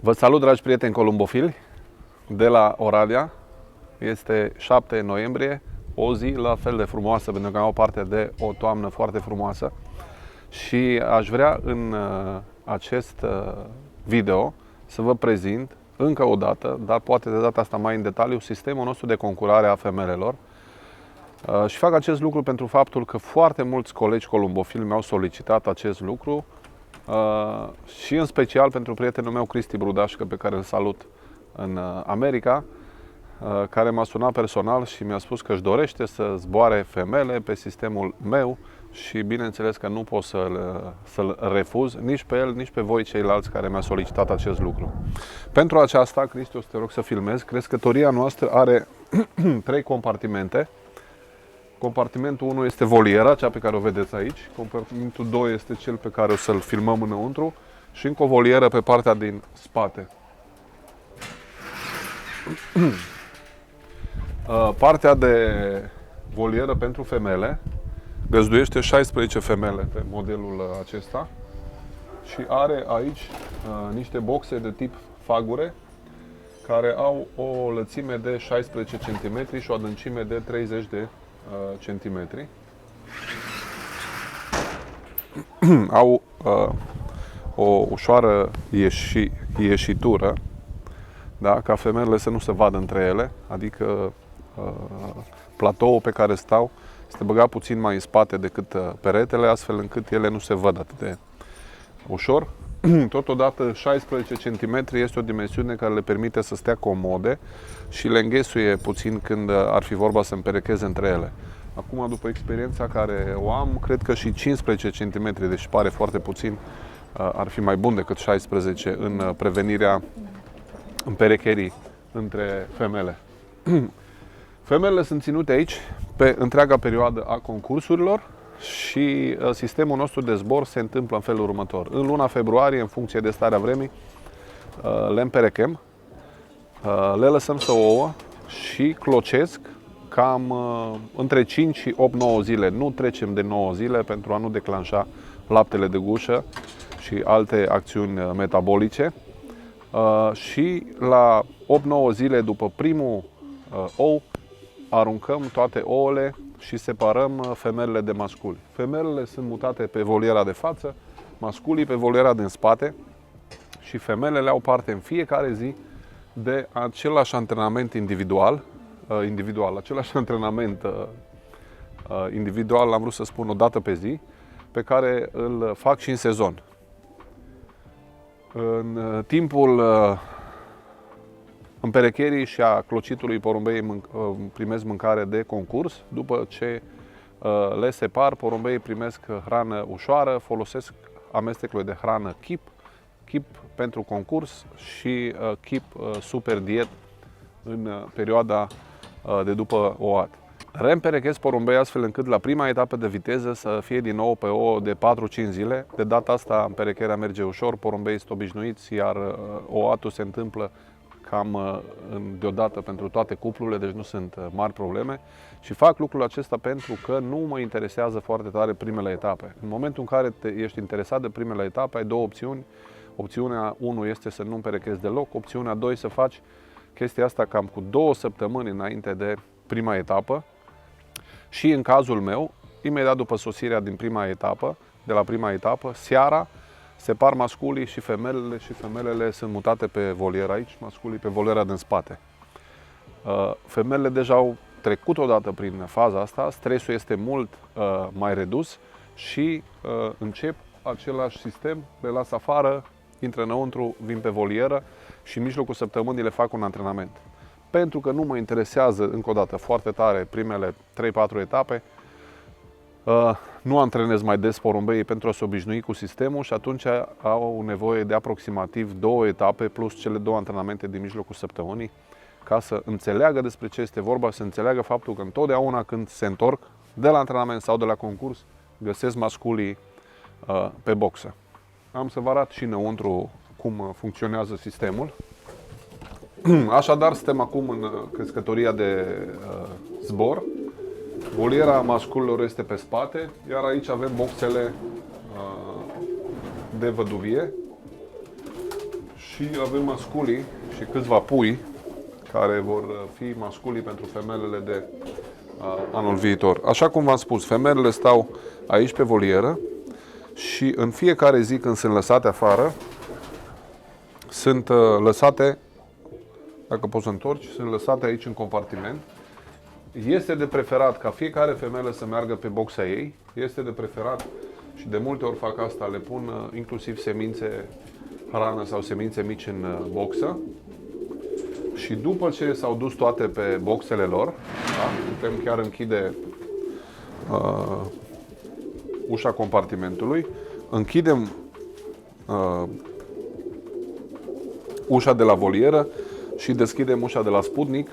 Vă salut, dragi prieteni columbofili, de la Oradea. Este 7 noiembrie, o zi la fel de frumoasă, pentru că am o parte de o toamnă foarte frumoasă. Și aș vrea în acest video să vă prezint încă o dată, dar poate de data asta mai în detaliu, sistemul nostru de concurare a femelelor. Și fac acest lucru pentru faptul că foarte mulți colegi columbofili mi-au solicitat acest lucru. Și în special pentru prietenul meu Cristi Brudașcă, pe care îl salut în America, care m-a sunat personal și mi-a spus că își dorește să zboare femele pe sistemul meu și bineînțeles că nu pot să-l refuz nici pe el, nici pe voi ceilalți care mi-a solicitat acest lucru. Pentru aceasta, Cristi, o să te rog să filmezi. Crescătoria noastră are 3 compartimente. Compartimentul 1 este voliera, cea pe care o vedeți aici. Compartimentul 2 este cel pe care o să-l filmăm înăuntru și încă o volieră pe partea din spate. Partea de volieră pentru femele găzduiește 16 femele pe modelul acesta și are aici niște boxe de tip fagure care au o lățime de 16 cm și o adâncime de 30 de centimetri. Au o ușoară ieșitură, da? Ca femelele să nu se vadă între ele, adică platoul pe care stau este băgat puțin mai în spate decât peretele, astfel încât ele nu se văd atât de ușor. Totodată 16 cm este o dimensiune care le permite să stea comode și le înghesuie puțin când ar fi vorba să împerecheze între ele. Acum, după experiența care o am, cred că și 15 cm, deși pare foarte puțin, ar fi mai bun decât 16 în prevenirea împerecherii între femele. Femelele sunt ținute aici pe întreaga perioadă a concursurilor și sistemul nostru de zbor se întâmplă în felul următor. În luna februarie, în funcție de starea vremii, le împerechem, le lăsăm să ouă și clocesc cam între 5 și 8-9 zile. Nu trecem de 9 zile pentru a nu declanșa laptele de gușă și alte acțiuni metabolice. Și la 8-9 zile după primul ou, aruncăm toate ouăle și separăm femelele de masculi. Femelele sunt mutate pe voliera de față, masculii pe voliera din spate și femelele au parte în fiecare zi de același antrenament individual, același antrenament individual, am vrut să spun, o dată pe zi, pe care îl fac și în sezon. În timpul împerecherii și a clocitului porumbeii primesc mâncare de concurs. După ce le separ, porumbeii primesc hrană ușoară, folosesc amestecul de hrană chip pentru concurs și chip super diet în perioada de după ouat. Reîmperechez porumbei astfel încât la prima etapă de viteză să fie din nou pe ouă de 4-5 zile. De data asta împerecherea merge ușor, porumbeii sunt obișnuiți, iar ouatul se întâmplă cam deodată pentru toate cuplurile, deci nu sunt mari probleme. Și fac lucrul acesta pentru că nu mă interesează foarte tare primele etape. În momentul în care ești interesat de primele etape, ai două opțiuni. Opțiunea 1 este să nu împerechezi deloc, opțiunea 2 să faci chestia asta cam cu 2 săptămâni înainte de prima etapă. Și în cazul meu, imediat după sosirea din de la prima etapă, seara, separ masculii și femelele sunt mutate pe voliera aici, masculii pe voliera din spate. Femelele deja au trecut odată prin faza asta, stresul este mult mai redus și încep același sistem, le las afară, intră înăuntru, vin pe volieră și în mijlocul săptămânii le fac un antrenament. Pentru că nu mă interesează, încă o dată, foarte tare primele 3-4 etape, nu antrenez mai des porumbeii pentru a se obișnui cu sistemul și atunci au nevoie de aproximativ 2 etape plus cele 2 antrenamente din mijlocul săptămânii ca să înțeleagă despre ce este vorba, să înțeleagă faptul că întotdeauna când se întorc de la antrenament sau de la concurs, găsesc masculii pe boxă. Am să vă arăt și înăuntru cum funcționează sistemul. Așadar, suntem acum în crescătoria de zbor. Voliera masculilor este pe spate, iar aici avem boxele de văduvie Și avem masculii și câțiva pui care vor fi masculii pentru femelele de anul viitor. Așa cum v-am spus, femelele stau aici pe volieră și în fiecare zi când sunt lăsate afară, sunt lăsate, dacă poți să întorci, sunt lăsate aici în compartiment. Este de preferat ca fiecare femelă să meargă pe boxa ei, este de preferat și de multe ori fac asta, le pun inclusiv semințe, hrană sau semințe mici în boxă. Și după ce s-au dus toate pe boxele lor, da, putem chiar închide ușa compartimentului, închidem ușa de la volieră și deschidem ușa de la Sputnik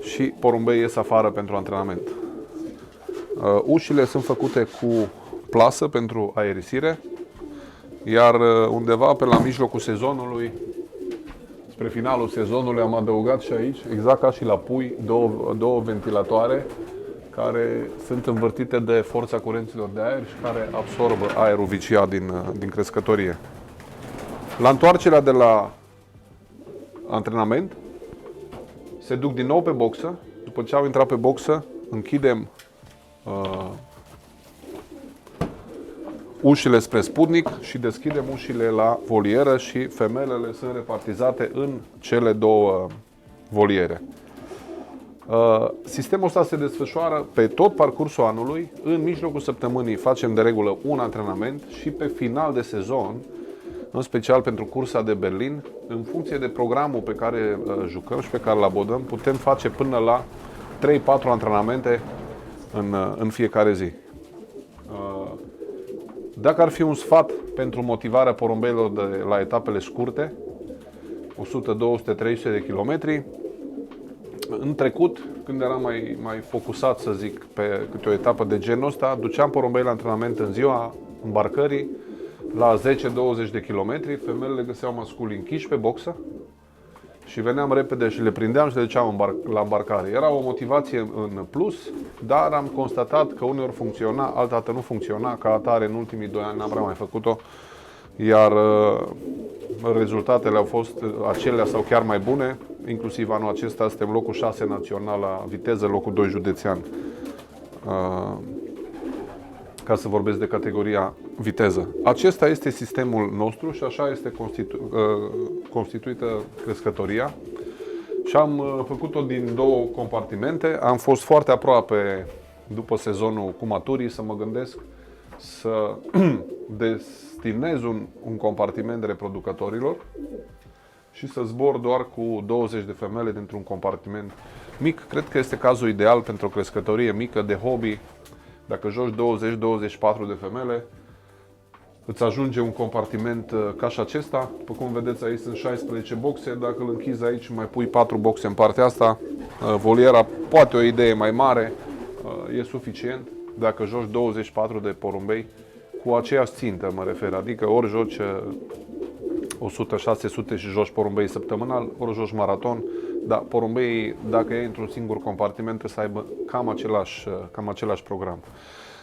și porumbei ies afară pentru antrenament. Ușile sunt făcute cu plasă pentru aerisire, iar undeva pe la mijlocul sezonului, spre finalul sezonului, am adăugat și aici, exact ca și la pui, două ventilatoare care sunt învârtite de forța curenților de aer și care absorbă aerul viciat din crescătorie. La întoarcerea de la antrenament, se duc din nou pe boxă. După ce au intrat pe boxă, închidem ușile spre Sputnik și deschidem ușile la volieră și femelele sunt repartizate în cele două voliere. Sistemul ăsta se desfășoară pe tot parcursul anului. În mijlocul săptămânii facem de regulă un antrenament și pe final de sezon, în special pentru cursa de Berlin, în funcție de programul pe care jucăm și pe care îl abordăm, putem face până la 3-4 antrenamente în fiecare zi. Dacă ar fi un sfat pentru motivarea porumbeilor de la etapele scurte, 100, 200, 300 de kilometri, în trecut, când eram mai focusat, să zic, pe câte o etapă de genul ăsta, duceam porumbei la antrenament în ziua îmbarcării, la 10-20 de kilometri, femelele găseau masculi închiși pe boxă și veneam repede și le prindeam și le duceam la îmbarcare. Era o motivație în plus, dar am constatat că uneori funcționa, altădată nu funcționa, ca atare în ultimii 2 ani n-am prea mai făcut-o, iar rezultatele au fost acelea sau chiar mai bune, inclusiv anul acesta suntem locul 6 național la viteză, locul 2 județean, ca să vorbesc de categoria viteză. Acesta este sistemul nostru și așa este constituită crescătoria. Și am făcut-o din 2 compartimente. Am fost foarte aproape, după sezonul cu maturii, să mă gândesc să destinez un compartiment reproducătorilor și să zbor doar cu 20 de femele dintr-un compartiment mic. Cred că este cazul ideal pentru o crescătorie mică de hobby. Dacă joci 20-24 de femele, îți ajunge un compartiment ca și acesta. După cum vedeți, aici sunt 16 boxe. Dacă îl închizi aici, mai pui 4 boxe în partea asta. Voliera, poate o idee mai mare, e suficient. Dacă joci 24 de porumbei, cu aceeași țintă mă refer, adică ori joci 100-600 și joci porumbei săptămânal, ori joci maraton, dar porumbeii, dacă e într-un singur compartiment, trebuie să aibă cam același program.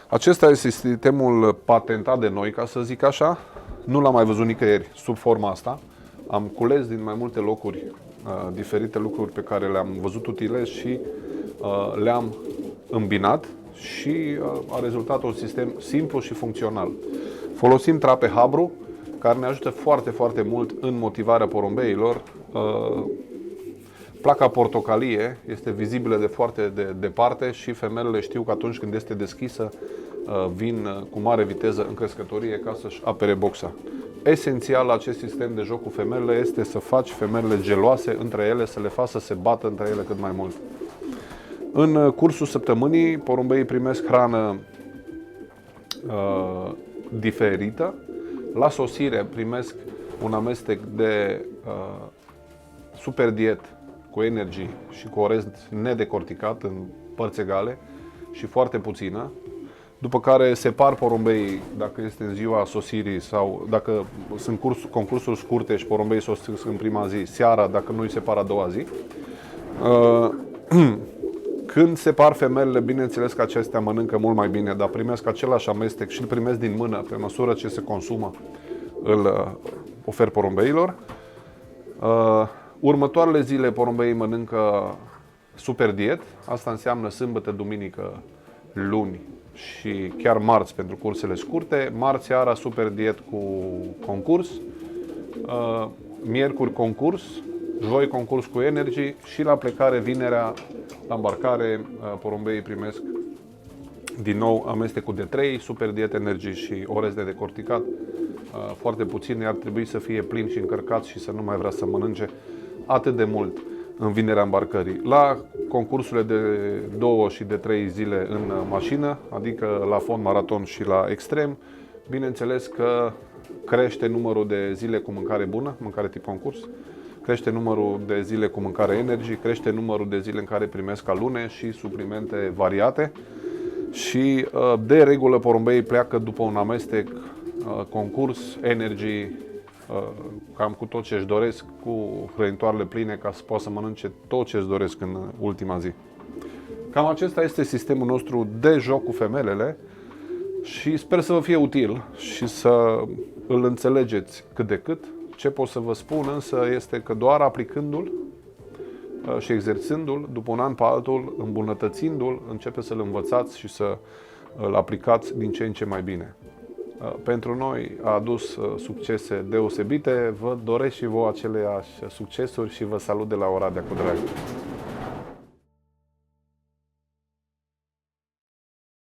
Acesta este sistemul patentat de noi, ca să zic așa. Nu l-am mai văzut nicăieri sub forma asta. Am cules din mai multe locuri diferite lucruri pe care le-am văzut utile și le-am îmbinat și a rezultat un sistem simplu și funcțional. Folosim trape Habru, care ne ajută foarte, foarte mult în motivarea porumbeilor. Placa portocalie este vizibilă de foarte departe și femelele știu că atunci când este deschisă vin cu mare viteză în crescătorie ca să-și apere boxa. Esențial la acest sistem de joc cu femelele este să faci femelele geloase între ele, să le faci să se bată între ele cât mai mult. În cursul săptămânii, porumbeii primesc hrană diferită. La sosire primesc un amestec de super diet cu energy și cu orez nedecorticat în părți egale și foarte puțină. După care separ porumbeii dacă este în ziua sosirii sau dacă sunt concursuri scurte și porumbeii sosesc în prima zi, seara, dacă nu îi separ a doua zi. Când separ femelele, bineînțeles că acestea mănâncă mult mai bine, dar primesc același amestec și îl primesc din mână pe măsură ce se consumă, îl ofer porumbeilor. Următoarele zile porumbeii mănâncă super diet. Asta înseamnă sâmbătă, duminică, luni și chiar marți pentru cursele scurte. Marți seara super diet cu concurs. Miercuri concurs. Joi concurs cu energy și la plecare vinerea, la îmbarcare, porumbeii primesc din nou amestecul de 3, super diet energy și orez de decorticat. Foarte puțin, ar trebui să fie plin și încărcat și să nu mai vrea să mănânce atât de mult în vinerea îmbarcării. La concursurile de 2 și de 3 zile în mașină, adică la fond, maraton și la extrem, bineînțeles că crește numărul de zile cu mâncare bună, mâncare tip concurs, crește numărul de zile cu mâncare energy, crește numărul de zile în care primesc alune și suplimente variate și de regulă porumbeii pleacă după un amestec concurs, energy, cam cu tot ce își doresc, cu hrănitoarele pline ca să poată să mănânce tot ce își doresc în ultima zi. Cam acesta este sistemul nostru de joc cu femelele și sper să vă fie util și să îl înțelegeți cât de cât. Ce pot să vă spun însă este că doar aplicându-l și exersându-l, după un an pe altul, îmbunătățindu-l, începe să-l învățați și să îl aplicați din ce în ce mai bine. Pentru noi a adus succese deosebite, vă doresc și vouă aceleași succesuri și vă salut de la Oradea cu drag.